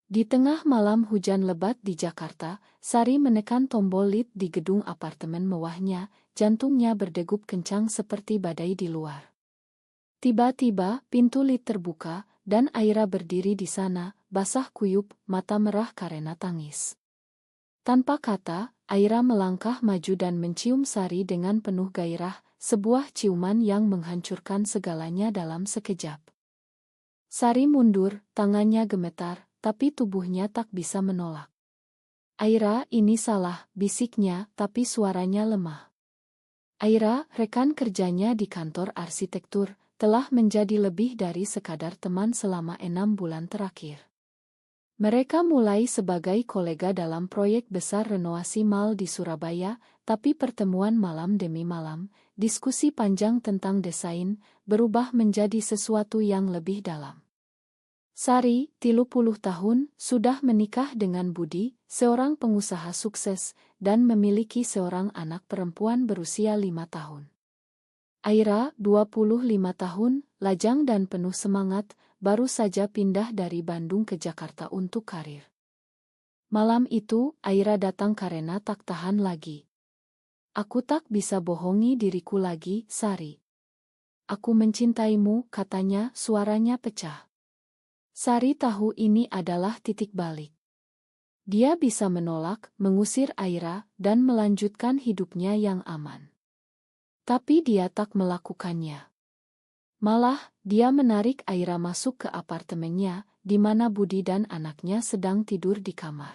Di tengah malam hujan lebat di Jakarta, Sari menekan tombol lift di gedung apartemen mewahnya, jantungnya berdegup kencang seperti badai di luar. Tiba-tiba, pintu lift terbuka, dan Aira berdiri di sana, basah kuyup, mata merah karena tangis. Tanpa kata, Aira melangkah maju dan mencium Sari dengan penuh gairah, sebuah ciuman yang menghancurkan segalanya dalam sekejap. Sari mundur, tangannya gemetar, tapi tubuhnya tak bisa menolak. Aira, ini salah, bisiknya, tapi suaranya lemah. Aira, rekan kerjanya di kantor arsitektur, telah menjadi lebih dari sekadar teman selama 6 bulan terakhir. Mereka mulai sebagai kolega dalam proyek besar renovasi mal di Surabaya, tapi pertemuan malam demi malam, diskusi panjang tentang desain, berubah menjadi sesuatu yang lebih dalam. Sari, 30 tahun, sudah menikah dengan Budi, seorang pengusaha sukses, dan memiliki seorang anak perempuan berusia 5 tahun. Aira, 25 tahun, lajang dan penuh semangat, baru saja pindah dari Bandung ke Jakarta untuk karir. Malam itu, Aira datang karena tak tahan lagi. Aku tak bisa bohongi diriku lagi, Sari. Aku mencintaimu, katanya, suaranya pecah. Sari tahu ini adalah titik balik. Dia bisa menolak, mengusir Aira, dan melanjutkan hidupnya yang aman. Tapi dia tak melakukannya. Malah, dia menarik Aira masuk ke apartemennya, di mana Budi dan anaknya sedang tidur di kamar.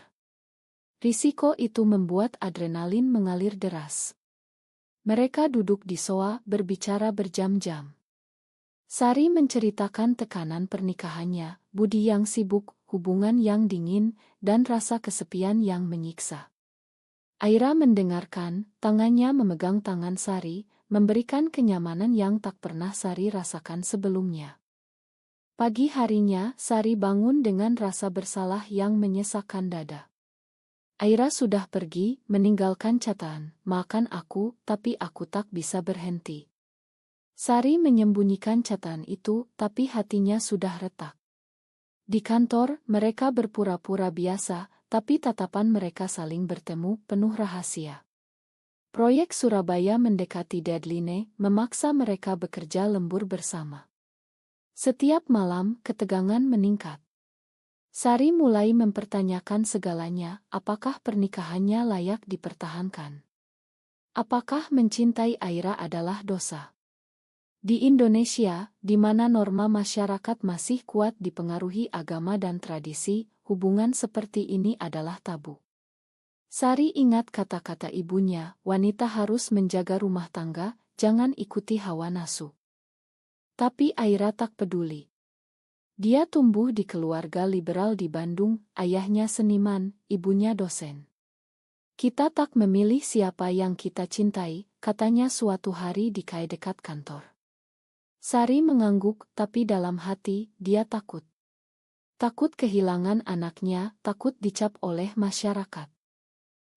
Risiko itu membuat adrenalin mengalir deras. Mereka duduk di sofa, berbicara berjam-jam. Sari menceritakan tekanan pernikahannya, Budi yang sibuk, hubungan yang dingin, dan rasa kesepian yang menyiksa. Aira mendengarkan, tangannya memegang tangan Sari, memberikan kenyamanan yang tak pernah Sari rasakan sebelumnya. Pagi harinya, Sari bangun dengan rasa bersalah yang menyesakkan dada. Aira sudah pergi, meninggalkan catatan, maafkan aku, tapi aku tak bisa berhenti. Sari menyembunyikan catatan itu, tapi hatinya sudah retak. Di kantor, mereka berpura-pura biasa, tapi tatapan mereka saling bertemu, penuh rahasia. Proyek Surabaya mendekati deadline, memaksa mereka bekerja lembur bersama. Setiap malam, ketegangan meningkat. Sari mulai mempertanyakan segalanya, apakah pernikahannya layak dipertahankan? Apakah mencintai Aira adalah dosa? Di Indonesia, di mana norma masyarakat masih kuat dipengaruhi agama dan tradisi, hubungan seperti ini adalah tabu. Sari ingat kata-kata ibunya, wanita harus menjaga rumah tangga, jangan ikuti hawa nafsu. Tapi Aira tak peduli. Dia tumbuh di keluarga liberal di Bandung, ayahnya seniman, ibunya dosen. Kita tak memilih siapa yang kita cintai, katanya suatu hari di kai dekat kantor. Sari mengangguk, tapi dalam hati, dia takut. Takut kehilangan anaknya, takut dicap oleh masyarakat.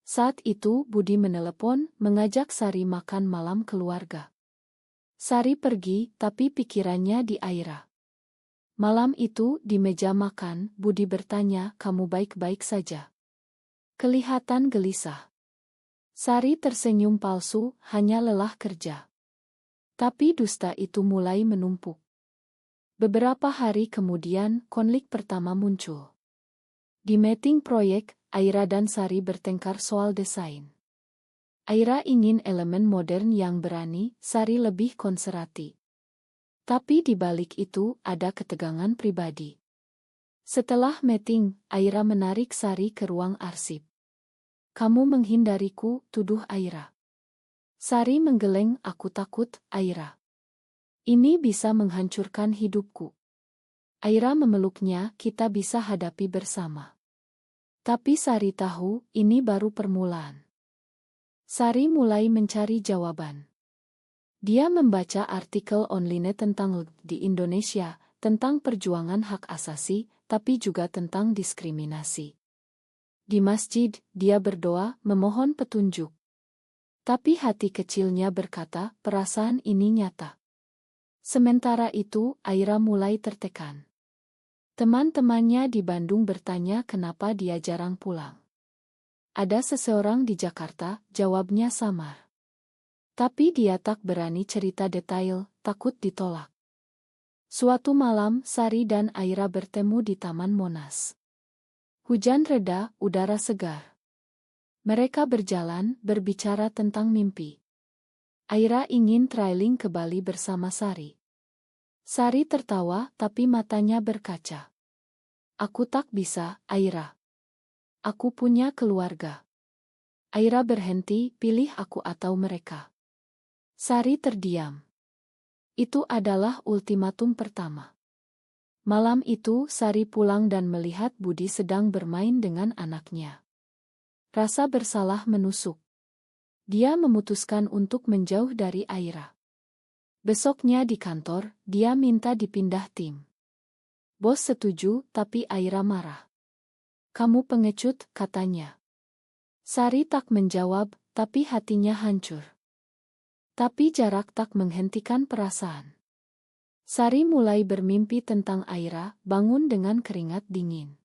Saat itu, Budi menelepon, mengajak Sari makan malam keluarga. Sari pergi, tapi pikirannya di Aira. Malam itu, di meja makan, Budi bertanya, "Kamu baik-baik saja?" Kelihatan gelisah. Sari tersenyum palsu, hanya lelah kerja. Tapi dusta itu mulai menumpuk. Beberapa hari kemudian, konflik pertama muncul. Di meeting proyek, Aira dan Sari bertengkar soal desain. Aira ingin elemen modern yang berani, Sari lebih konservatif. Tapi di balik itu, ada ketegangan pribadi. Setelah meeting, Aira menarik Sari ke ruang arsip. "Kamu menghindariku," tuduh Aira. Sari menggeleng, "Aku takut, Aira. Ini bisa menghancurkan hidupku." Aira memeluknya, "Kita bisa hadapi bersama." Tapi Sari tahu, ini baru permulaan. Sari mulai mencari jawaban. Dia membaca artikel online tentang di Indonesia, tentang perjuangan hak asasi, tapi juga tentang diskriminasi. Di masjid, dia berdoa, memohon petunjuk. Tapi hati kecilnya berkata, perasaan ini nyata. Sementara itu, Aira mulai tertekan. Teman-temannya di Bandung bertanya kenapa dia jarang pulang. Ada seseorang di Jakarta, jawabnya samar. Tapi dia tak berani cerita detail, takut ditolak. Suatu malam, Sari dan Aira bertemu di Taman Monas. Hujan reda, udara segar. Mereka berjalan, berbicara tentang mimpi. Aira ingin trailing ke Bali bersama Sari. Sari tertawa, tapi matanya berkaca. Aku tak bisa, Aira. Aku punya keluarga. Aira berhenti, pilih aku atau mereka. Sari terdiam. Itu adalah ultimatum pertama. Malam itu, Sari pulang dan melihat Budi sedang bermain dengan anaknya. Rasa bersalah menusuk. Dia memutuskan untuk menjauh dari Aira. Besoknya di kantor, dia minta dipindah tim. Bos setuju, tapi Aira marah. Kamu pengecut, katanya. Sari tak menjawab, tapi hatinya hancur. Tapi jarak tak menghentikan perasaan. Sari mulai bermimpi tentang Aira, bangun dengan keringat dingin.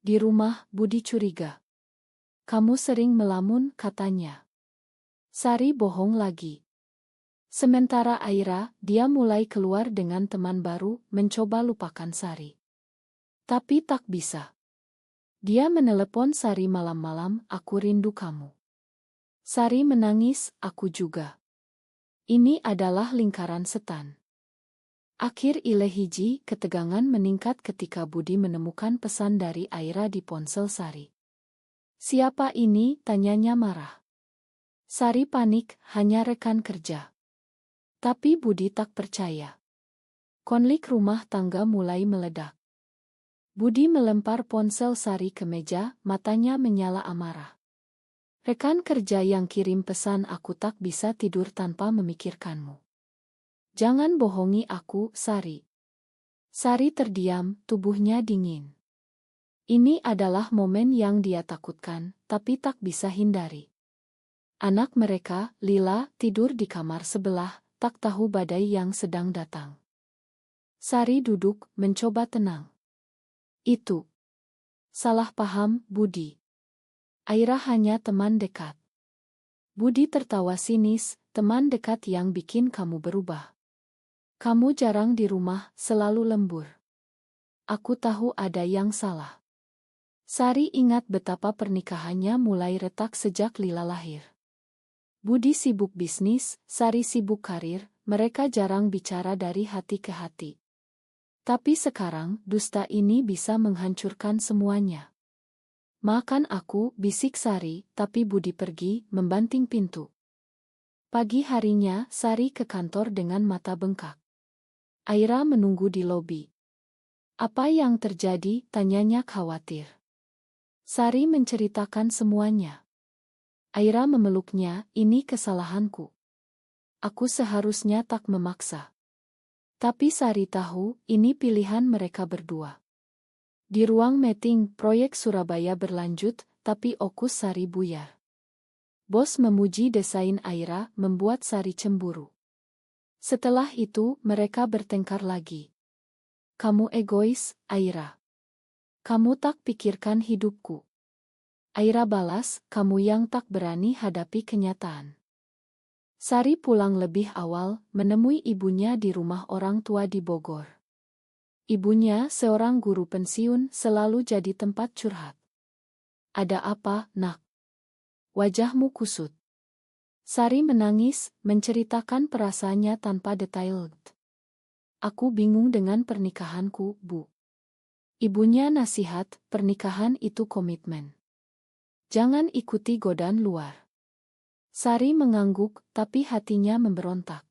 Di rumah, Budi curiga. Kamu sering melamun, katanya. Sari bohong lagi. Sementara Aira, dia mulai keluar dengan teman baru, mencoba lupakan Sari. Tapi tak bisa. Dia menelepon Sari malam-malam, aku rindu kamu. Sari menangis, aku juga. Ini adalah lingkaran setan. Akhir ilehiji, ketegangan meningkat ketika Budi menemukan pesan dari Aira di ponsel Sari. Siapa ini? Tanyanya marah. Sari panik, hanya rekan kerja. Tapi Budi tak percaya. Konflik rumah tangga mulai meledak. Budi melempar ponsel Sari ke meja, matanya menyala amarah. Rekan kerja yang kirim pesan, aku tak bisa tidur tanpa memikirkanmu. Jangan bohongi aku, Sari. Sari terdiam, tubuhnya dingin. Ini adalah momen yang dia takutkan, tapi tak bisa hindari. Anak mereka, Lila, tidur di kamar sebelah, tak tahu badai yang sedang datang. Sari duduk, mencoba tenang. Itu salah paham, Budi. Aira hanya teman dekat. Budi tertawa sinis, teman dekat yang bikin kamu berubah. Kamu jarang di rumah, selalu lembur. Aku tahu ada yang salah. Sari ingat betapa pernikahannya mulai retak sejak Lila lahir. Budi sibuk bisnis, Sari sibuk karir, mereka jarang bicara dari hati ke hati. Tapi sekarang, dusta ini bisa menghancurkan semuanya. Makan aku, bisik Sari, tapi Budi pergi, membanting pintu. Pagi harinya, Sari ke kantor dengan mata bengkak. Aira menunggu di lobi. Apa yang terjadi? Tanyanya khawatir. Sari menceritakan semuanya. Aira memeluknya, ini kesalahanku. Aku seharusnya tak memaksa. Tapi Sari tahu, ini pilihan mereka berdua. Di ruang meeting, proyek Surabaya berlanjut, tapi fokus Sari buyar. Bos memuji desain Aira, membuat Sari cemburu. Setelah itu, mereka bertengkar lagi. Kamu egois, Aira. Kamu tak pikirkan hidupku. Aira balas, kamu yang tak berani hadapi kenyataan. Sari pulang lebih awal, menemui ibunya di rumah orang tua di Bogor. Ibunya, seorang guru pensiun, selalu jadi tempat curhat. Ada apa, nak? Wajahmu kusut. Sari menangis, menceritakan perasaannya tanpa detail. Aku bingung dengan pernikahanku, Bu. Ibunya nasihat, pernikahan itu komitmen. Jangan ikuti godaan luar. Sari mengangguk, tapi hatinya memberontak.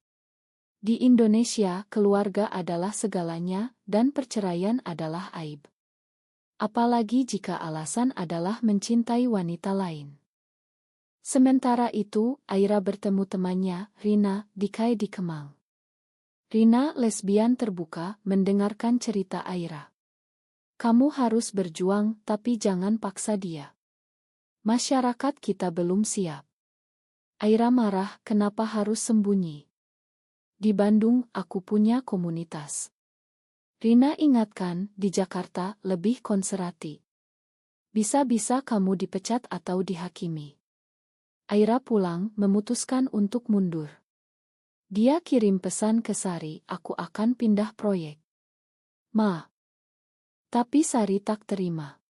Di Indonesia, keluarga adalah segalanya, dan perceraian adalah aib. Apalagi jika alasan adalah mencintai wanita lain. Sementara itu, Aira bertemu temannya, Rina, di Kai di Kemang. Rina, lesbian terbuka, mendengarkan cerita Aira. Kamu harus berjuang, tapi jangan paksa dia. Masyarakat kita belum siap. Aira marah, kenapa harus sembunyi? Di Bandung, aku punya komunitas. Rina ingatkan, di Jakarta lebih konservatif. Bisa-bisa kamu dipecat atau dihakimi. Aira pulang, memutuskan untuk mundur. Dia kirim pesan ke Sari, aku akan pindah proyek. Ma. Tapi Sari tak terima.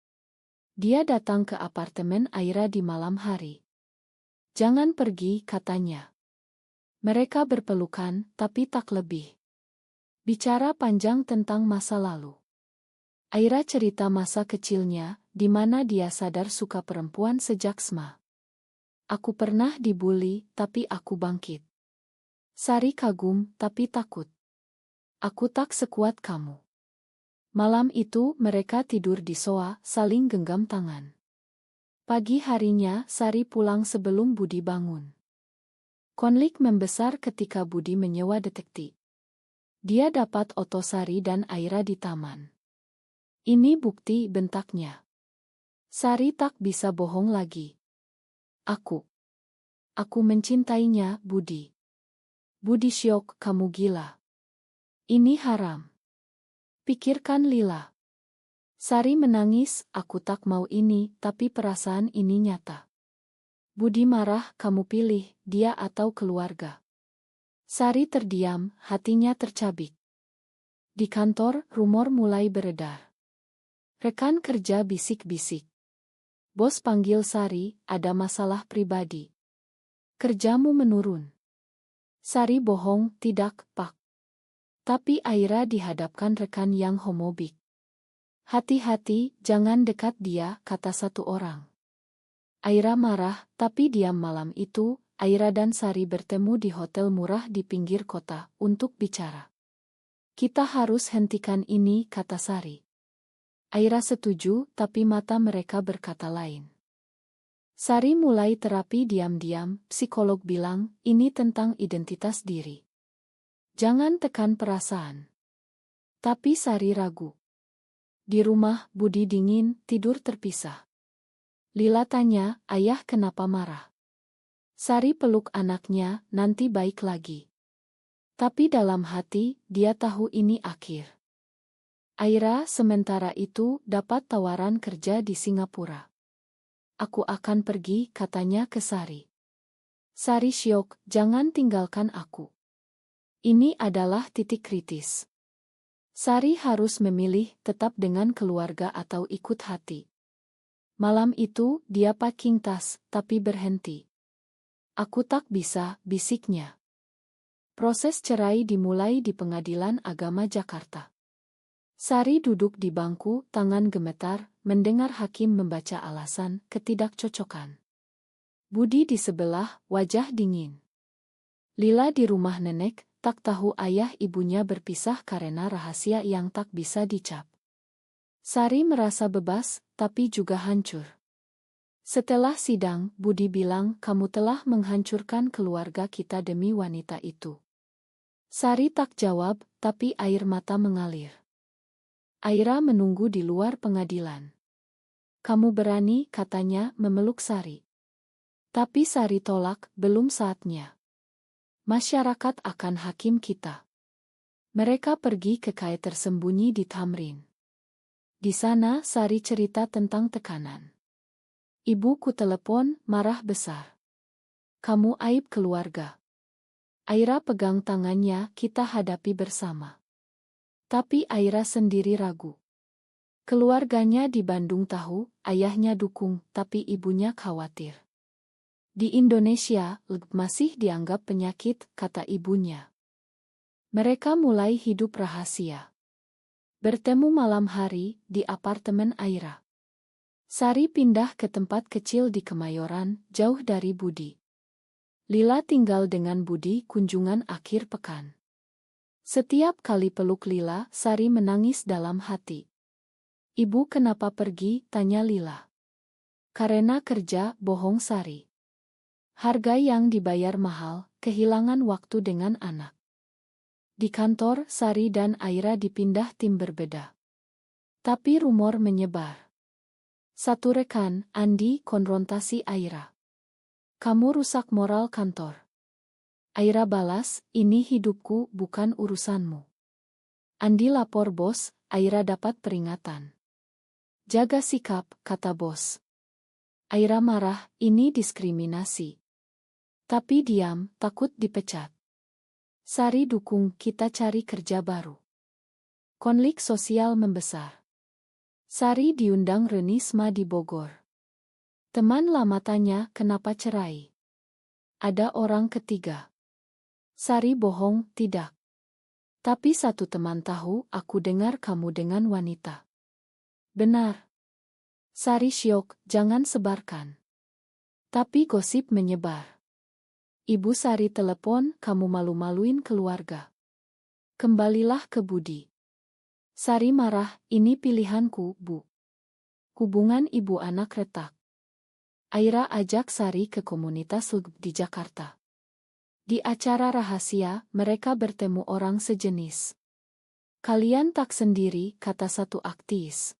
Dia datang ke apartemen Aira di malam hari. Jangan pergi, katanya. Mereka berpelukan, tapi tak lebih. Bicara panjang tentang masa lalu. Aira cerita masa kecilnya, di mana dia sadar suka perempuan sejak SMA. Aku pernah dibully, tapi aku bangkit. Sari kagum, tapi takut. Aku tak sekuat kamu. Malam itu mereka tidur di sofa, saling genggam tangan. Pagi harinya Sari pulang sebelum Budi bangun. Konflik membesar ketika Budi menyewa detektif. Dia dapat oto Sari dan Aira di taman. Ini bukti, bentaknya. Sari tak bisa bohong lagi. Aku mencintainya, Budi. Budi syok, kamu gila. Ini haram. Pikirkan Lila. Sari menangis, aku tak mau ini, tapi perasaan ini nyata. Budi marah, kamu pilih, dia atau keluarga. Sari terdiam, hatinya tercabik. Di kantor, rumor mulai beredar. Rekan kerja bisik-bisik. Bos panggil Sari, ada masalah pribadi. Kerjamu menurun. Sari bohong, tidak, Pak. Tapi Aira dihadapkan rekan yang homofobik. Hati-hati, jangan dekat dia, kata satu orang. Aira marah, tapi diam. Malam itu, Aira dan Sari bertemu di hotel murah di pinggir kota untuk bicara. Kita harus hentikan ini, kata Sari. Aira setuju, tapi mata mereka berkata lain. Sari mulai terapi diam-diam, psikolog bilang, ini tentang identitas diri. Jangan tekan perasaan. Tapi Sari ragu. Di rumah, Budi dingin, tidur terpisah. Lila tanya, ayah kenapa marah? Sari peluk anaknya, nanti baik lagi. Tapi dalam hati, dia tahu ini akhir. Aira sementara itu dapat tawaran kerja di Singapura. Aku akan pergi, katanya ke Sari. Sari syok, jangan tinggalkan aku. Ini adalah titik kritis. Sari harus memilih tetap dengan keluarga atau ikut hati. Malam itu, dia packing tas, tapi berhenti. Aku tak bisa, bisiknya. Proses cerai dimulai di Pengadilan Agama Jakarta. Sari duduk di bangku, tangan gemetar, mendengar hakim membaca alasan ketidakcocokan. Budi di sebelah, wajah dingin. Lila di rumah nenek, tak tahu ayah ibunya berpisah karena rahasia yang tak bisa dicap. Sari merasa bebas, tapi juga hancur. Setelah sidang, Budi bilang, kamu telah menghancurkan keluarga kita demi wanita itu. Sari tak jawab, tapi air mata mengalir. Aira menunggu di luar pengadilan. Kamu berani, katanya, memeluk Sari. Tapi Sari tolak, belum saatnya. Masyarakat akan hakim kita. Mereka pergi ke kai tersembunyi di Tamrin. Di sana Sari cerita tentang tekanan. Ibuku telepon, marah besar. Kamu aib keluarga. Aira pegang tangannya, kita hadapi bersama. Tapi Aira sendiri ragu. Keluarganya di Bandung tahu, ayahnya dukung, tapi ibunya khawatir. Di Indonesia, masih dianggap penyakit, kata ibunya. Mereka mulai hidup rahasia. Bertemu malam hari, di apartemen Aira. Sari pindah ke tempat kecil di Kemayoran, jauh dari Budi. Lila tinggal dengan Budi kunjungan akhir pekan. Setiap kali peluk Lila, Sari menangis dalam hati. Ibu kenapa pergi, tanya Lila. Karena kerja, bohong Sari. Harga yang dibayar mahal, kehilangan waktu dengan anak. Di kantor, Sari dan Aira dipindah tim berbeda. Tapi rumor menyebar. Satu rekan, Andi, konfrontasi Aira. Kamu rusak moral kantor. Aira balas, ini hidupku, bukan urusanmu. Andi lapor bos, Aira dapat peringatan. Jaga sikap, kata bos. Aira marah, ini diskriminasi. Tapi diam, takut dipecat. Sari dukung, kita cari kerja baru. Konflik sosial membesar. Sari diundang Renisma di Bogor. Teman lama tanya, kenapa cerai? Ada orang ketiga. Sari bohong, tidak. Tapi satu teman tahu, aku dengar kamu dengan wanita. Benar. Sari syok, jangan sebarkan. Tapi gosip menyebar. Ibu Sari telepon, kamu malu-maluin keluarga. Kembalilah ke Budi. Sari marah, ini pilihanku, Bu. Hubungan ibu anak retak. Aira ajak Sari ke komunitas LGB di Jakarta. Di acara rahasia, mereka bertemu orang sejenis. Kalian tak sendiri, kata satu aktivis.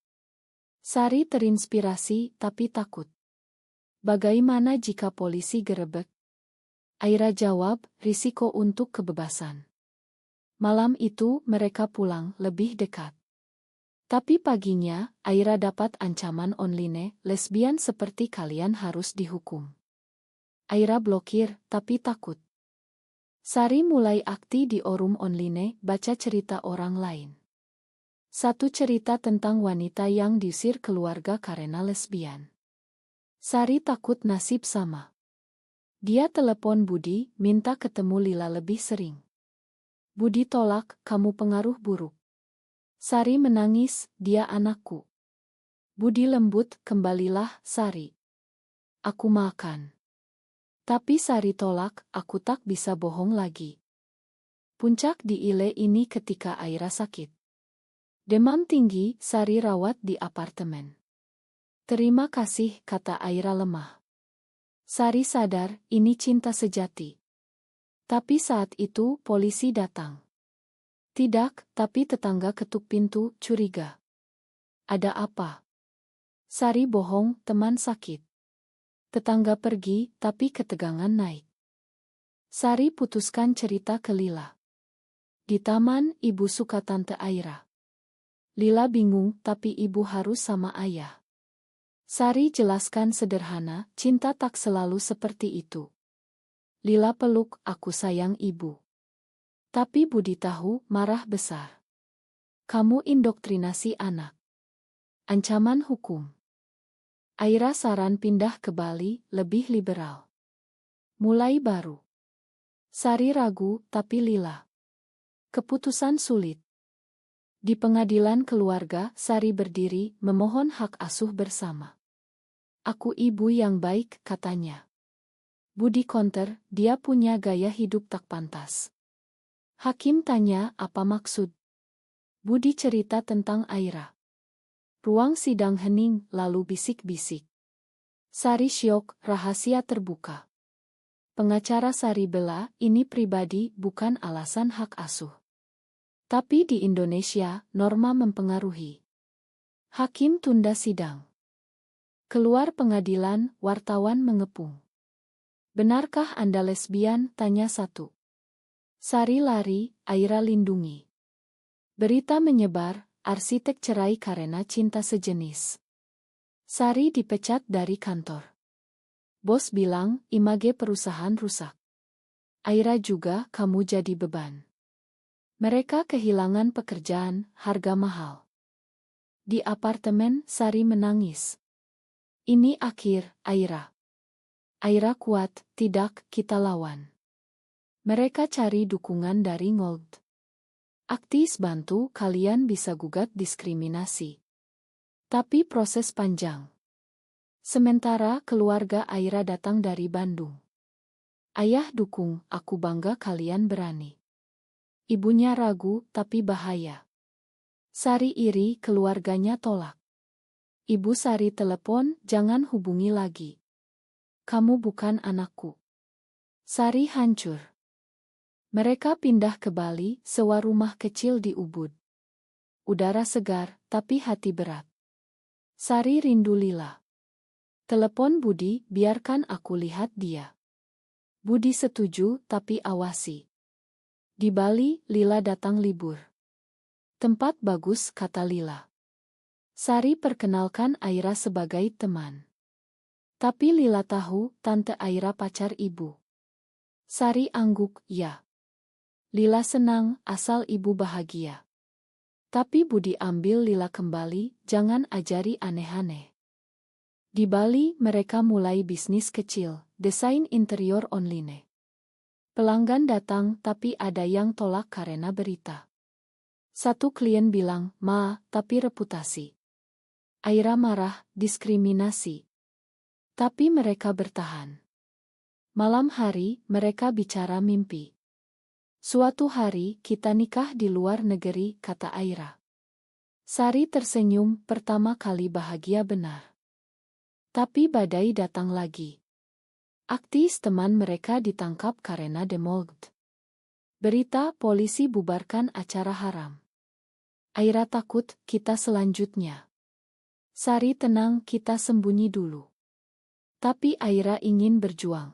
Sari terinspirasi, tapi takut. Bagaimana jika polisi gerebek? Aira jawab, risiko untuk kebebasan. Malam itu, mereka pulang lebih dekat. Tapi paginya, Aira dapat ancaman online, lesbian seperti kalian harus dihukum. Aira blokir, tapi takut. Sari mulai aktif di forum online, baca cerita orang lain. Satu cerita tentang wanita yang diusir keluarga karena lesbian. Sari takut nasib sama. Dia telepon Budi, minta ketemu Lila lebih sering. Budi tolak, kamu pengaruh buruk. Sari menangis, dia anakku. Budi lembut, kembalilah, Sari. Aku makan. Tapi Sari tolak, aku tak bisa bohong lagi. Puncak di Ile ini ketika Aira sakit. Demam tinggi, Sari rawat di apartemen. Terima kasih, kata Aira lemah. Sari sadar, ini cinta sejati. Tapi saat itu, polisi datang. Tidak, tapi tetangga ketuk pintu, curiga. Ada apa? Sari bohong, teman sakit. Tetangga pergi, tapi ketegangan naik. Sari putuskan cerita ke Lila. Di taman, ibu suka tante Aira. Lila bingung, tapi ibu harus sama ayah. Sari jelaskan sederhana, cinta tak selalu seperti itu. Lila peluk, aku sayang ibu. Tapi Budi tahu, marah besar. Kamu indoktrinasi anak. Ancaman hukum. Aira saran pindah ke Bali, lebih liberal. Mulai baru. Sari ragu, tapi Lila. Keputusan sulit. Di pengadilan keluarga, Sari berdiri, memohon hak asuh bersama. Aku ibu yang baik, katanya. Budi counter, dia punya gaya hidup tak pantas. Hakim tanya, apa maksud? Budi cerita tentang Aira. Ruang sidang hening, lalu bisik-bisik. Sari syok, rahasia terbuka. Pengacara Sari bela, ini pribadi, bukan alasan hak asuh. Tapi di Indonesia, norma mempengaruhi. Hakim tunda sidang. Keluar pengadilan, wartawan mengepung. Benarkah Anda lesbian? Tanya satu. Sari lari, Aira lindungi. Berita menyebar, arsitek cerai karena cinta sejenis. Sari dipecat dari kantor. Bos bilang, image perusahaan rusak. Aira juga, kamu jadi beban. Mereka kehilangan pekerjaan, harga mahal. Di apartemen, Sari menangis. Ini akhir, Aira. Aira kuat, tidak, kita lawan. Mereka cari dukungan dari Ngold. Aktivis bantu, kalian bisa gugat diskriminasi. Tapi proses panjang. Sementara keluarga Aira datang dari Bandung. Ayah dukung, aku bangga kalian berani. Ibunya ragu, tapi bahaya. Sari iri, keluarganya tolak. Ibu Sari telepon, jangan hubungi lagi. Kamu bukan anakku. Sari hancur. Mereka pindah ke Bali, sewa rumah kecil di Ubud. Udara segar, tapi hati berat. Sari rindu Lila. Telepon Budi, biarkan aku lihat dia. Budi setuju, tapi awasi. Di Bali, Lila datang libur. Tempat bagus, kata Lila. Sari perkenalkan Aira sebagai teman. Tapi Lila tahu Tante Aira pacar ibu. Sari angguk, ya. Lila senang, asal ibu bahagia. Tapi Budi ambil Lila kembali, jangan ajari aneh-aneh. Di Bali mereka mulai bisnis kecil, desain interior online. Pelanggan datang tapi ada yang tolak karena berita. Satu klien bilang, "Ma, tapi reputasi." Aira marah, diskriminasi. Tapi mereka bertahan. Malam hari, mereka bicara mimpi. Suatu hari, kita nikah di luar negeri, kata Aira. Sari tersenyum, pertama kali bahagia benar. Tapi badai datang lagi. Aktis teman mereka ditangkap karena demolt. Berita polisi bubarkan acara haram. Aira takut, kita selanjutnya. Sari tenang, kita sembunyi dulu. Tapi Aira ingin berjuang.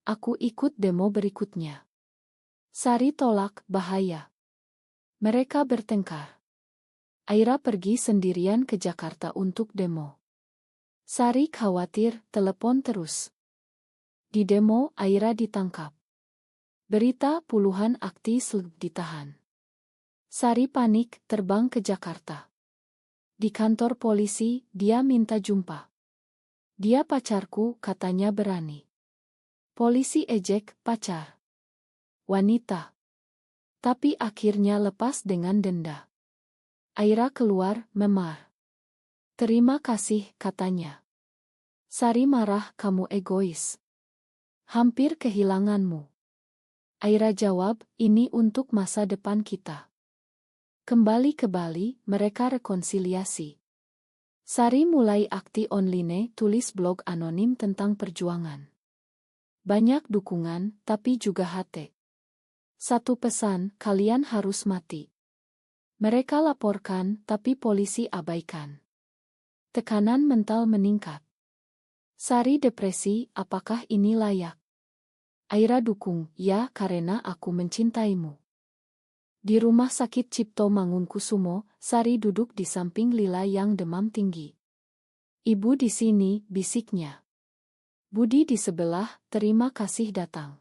Aku ikut demo berikutnya. Sari tolak, bahaya. Mereka bertengkar. Aira pergi sendirian ke Jakarta untuk demo. Sari khawatir, telepon terus. Di demo, Aira ditangkap. Berita puluhan aktis ditahan. Sari panik, terbang ke Jakarta. Di kantor polisi, dia minta jumpa. Dia pacarku, katanya berani. Polisi ejek, pacar. Wanita. Tapi akhirnya lepas dengan denda. Aira keluar, memar. Terima kasih, katanya. Sari marah, kamu egois. Hampir kehilanganmu. Aira jawab, ini untuk masa depan kita. Kembali ke Bali, mereka rekonsiliasi. Sari mulai aktif online, tulis blog anonim tentang perjuangan. Banyak dukungan, tapi juga hate. Satu pesan, kalian harus mati. Mereka laporkan, tapi polisi abaikan. Tekanan mental meningkat. Sari depresi, apakah ini layak? Aira dukung, ya karena aku mencintaimu. Di rumah sakit Cipto Mangunkusumo, Sari duduk di samping Lila yang demam tinggi. Ibu di sini, bisiknya. Budi di sebelah, terima kasih datang.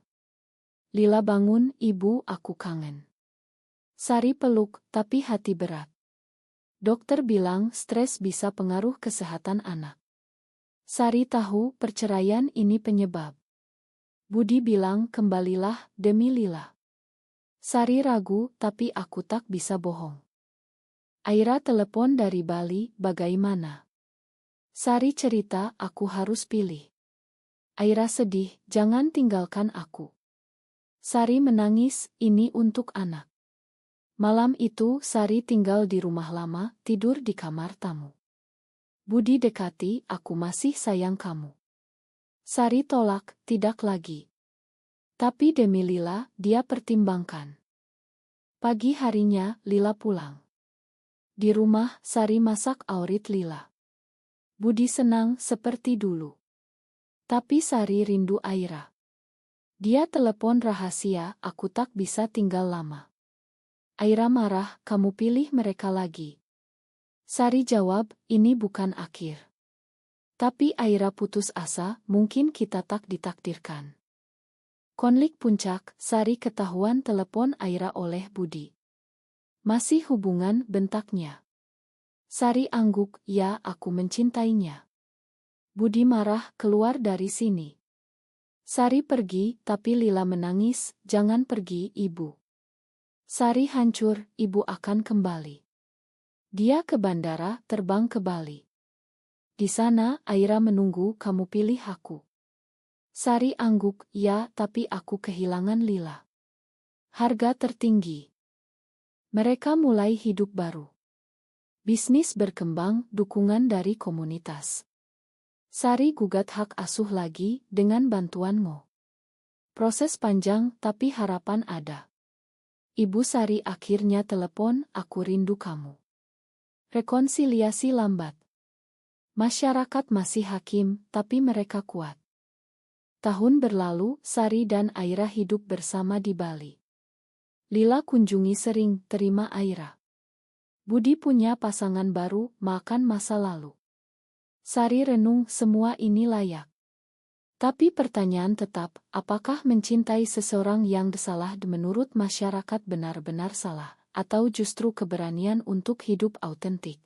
Lila bangun, ibu, aku kangen. Sari peluk, tapi hati berat. Dokter bilang stres bisa pengaruh kesehatan anak. Sari tahu perceraian ini penyebab. Budi bilang kembalilah demi Lila. Sari ragu, tapi aku tak bisa bohong. Aira telepon dari Bali, bagaimana? Sari cerita, aku harus pilih. Aira sedih, jangan tinggalkan aku. Sari menangis, ini untuk anak. Malam itu Sari tinggal di rumah lama, tidur di kamar tamu. Budi dekati, aku masih sayang kamu. Sari tolak, tidak lagi. Tapi demi Lila, dia pertimbangkan. Pagi harinya, Lila pulang. Di rumah, Sari masak aurit Lila. Budi senang seperti dulu. Tapi Sari rindu Aira. Dia telepon rahasia, aku tak bisa tinggal lama. Aira marah, kamu pilih mereka lagi. Sari jawab, ini bukan akhir. Tapi Aira putus asa, mungkin kita tak ditakdirkan. Konflik puncak, Sari ketahuan telepon Aira oleh Budi. Masih hubungan, bentaknya. Sari angguk, ya aku mencintainya. Budi marah, keluar dari sini. Sari pergi, tapi Lila menangis, jangan pergi ibu. Sari hancur, ibu akan kembali. Dia ke bandara, terbang ke Bali. Di sana, Aira menunggu, kamu pilih aku. Sari angguk, ya tapi aku kehilangan Lila. Harga tertinggi. Mereka mulai hidup baru. Bisnis berkembang, dukungan dari komunitas. Sari gugat hak asuh lagi, dengan bantuan Mo. Proses panjang, tapi harapan ada. Ibu Sari akhirnya telepon, aku rindu kamu. Rekonsiliasi lambat. Masyarakat masih hakim, tapi mereka kuat. Tahun berlalu, Sari dan Aira hidup bersama di Bali. Lila kunjungi sering, terima Aira. Budi punya pasangan baru, makan masa lalu. Sari renung, semua ini layak. Tapi pertanyaan tetap, apakah mencintai seseorang yang salah menurut masyarakat benar-benar salah, atau justru keberanian untuk hidup autentik?